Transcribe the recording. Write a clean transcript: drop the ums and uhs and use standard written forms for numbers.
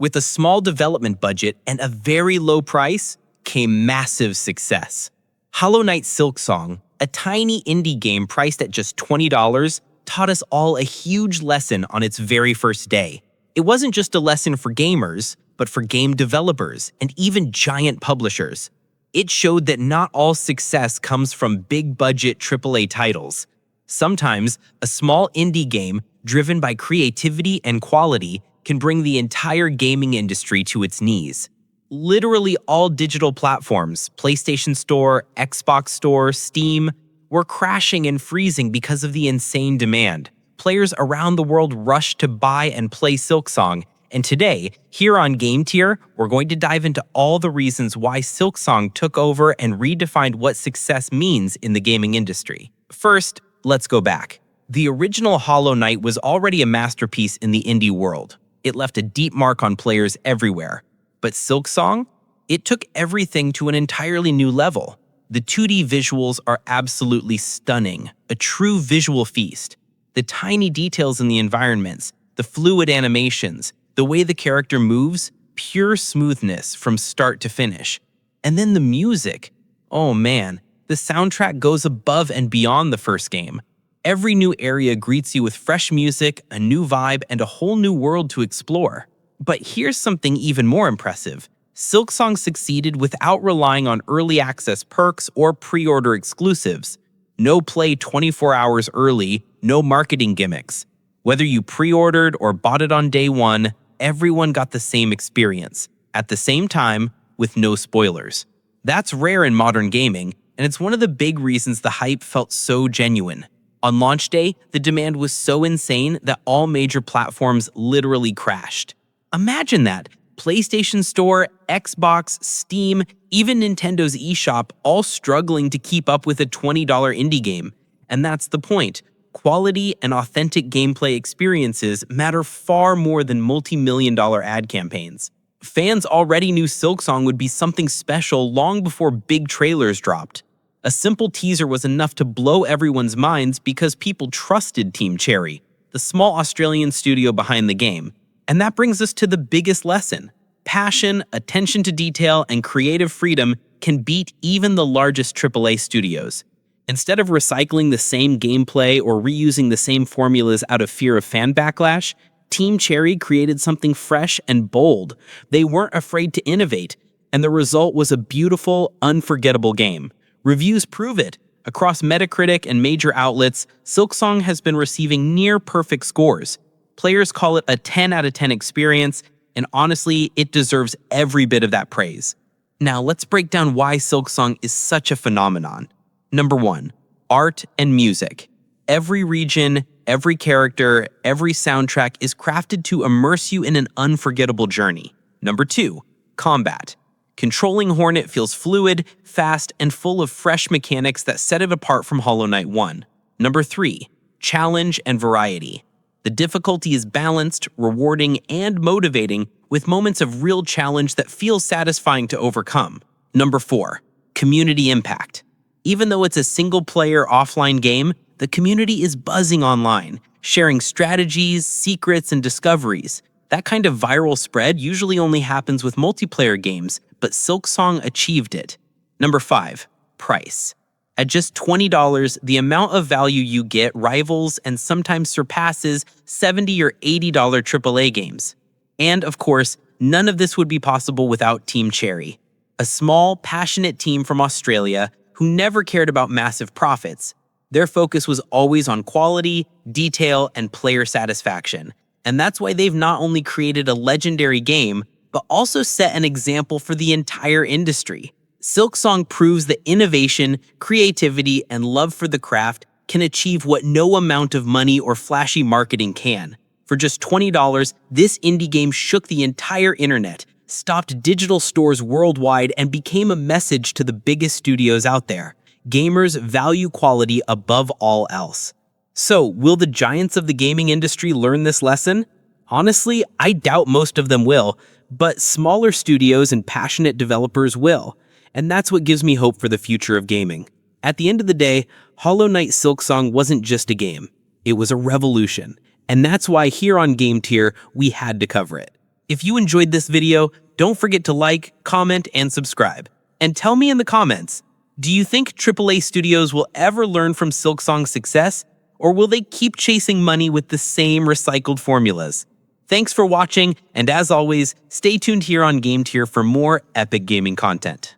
With a small development budget and a very low price came massive success. Hollow Knight Silksong, a tiny indie game priced at just $20, taught us all a huge lesson on its very first day. It wasn't just a lesson for gamers, but for game developers and even giant publishers. It showed that not all success comes from big-budget AAA titles. Sometimes, a small indie game driven by creativity and quality can bring the entire gaming industry to its knees. Literally all digital platforms, PlayStation Store, Xbox Store, Steam, were crashing and freezing because of the insane demand. Players around the world rushed to buy and play Silksong, and today, here on GameTier, we're going to dive into all the reasons why Silksong took over and redefined what success means in the gaming industry. First, let's go back. The original Hollow Knight was already a masterpiece in the indie world. It left a deep mark on players everywhere. But Silksong? It took everything to an entirely new level. The 2D visuals are absolutely stunning, a true visual feast. The tiny details in the environments, the fluid animations, the way the character moves, pure smoothness from start to finish. And then the music. Oh man, the soundtrack goes above and beyond the first game. Every new area greets you with fresh music, a new vibe, and a whole new world to explore. But here's something even more impressive. Silksong succeeded without relying on early access perks or pre-order exclusives. No play 24 hours early, no marketing gimmicks. Whether you pre-ordered or bought it on day one, everyone got the same experience, at the same time, with no spoilers. That's rare in modern gaming, and it's one of the big reasons the hype felt so genuine. On launch day, the demand was so insane that all major platforms literally crashed. Imagine that. PlayStation Store, Xbox, Steam, even Nintendo's eShop all struggling to keep up with a $20 indie game. And that's the point. Quality and authentic gameplay experiences matter far more than multi-million-dollar ad campaigns. Fans already knew Silksong would be something special long before big trailers dropped. A simple teaser was enough to blow everyone's minds because people trusted Team Cherry, the small Australian studio behind the game. And that brings us to the biggest lesson. Passion, attention to detail, and creative freedom can beat even the largest AAA studios. Instead of recycling the same gameplay or reusing the same formulas out of fear of fan backlash, Team Cherry created something fresh and bold. They weren't afraid to innovate, and the result was a beautiful, unforgettable game. Reviews prove it. Across Metacritic and major outlets, Silksong has been receiving near-perfect scores. Players call it a 10 out of 10 experience, and honestly, it deserves every bit of that praise. Now, let's break down why Silksong is such a phenomenon. Number 1, art and music. Every region, every character, every soundtrack is crafted to immerse you in an unforgettable journey. Number 2, combat. Controlling Hornet feels fluid, fast, and full of fresh mechanics that set it apart from Hollow Knight 1. Number 3, challenge and variety. The difficulty is balanced, rewarding, and motivating, with moments of real challenge that feel satisfying to overcome. Number 4, community impact. Even though it's a single-player offline game, the community is buzzing online, sharing strategies, secrets, and discoveries. That kind of viral spread usually only happens with multiplayer games, but Silksong achieved it. Number 5, price. At just $20, the amount of value you get rivals and sometimes surpasses $70 or $80 AAA games. And of course, none of this would be possible without Team Cherry, a small, passionate team from Australia who never cared about massive profits. Their focus was always on quality, detail, and player satisfaction. And that's why they've not only created a legendary game, but also set an example for the entire industry. Silksong proves that innovation, creativity, and love for the craft can achieve what no amount of money or flashy marketing can. For just $20, this indie game shook the entire internet, stopped digital stores worldwide, and became a message to the biggest studios out there. Gamers value quality above all else. So, will the giants of the gaming industry learn this lesson? Honestly, I doubt most of them will, but smaller studios and passionate developers will. And that's what gives me hope for the future of gaming. At the end of the day, Hollow Knight Silksong wasn't just a game. It was a revolution. And that's why here on GameTier, we had to cover it. If you enjoyed this video, don't forget to like, comment, and subscribe. And tell me in the comments, do you think AAA studios will ever learn from Silksong's success, or will they keep chasing money with the same recycled formulas? Thanks for watching, and as always, stay tuned here on GameTier for more epic gaming content.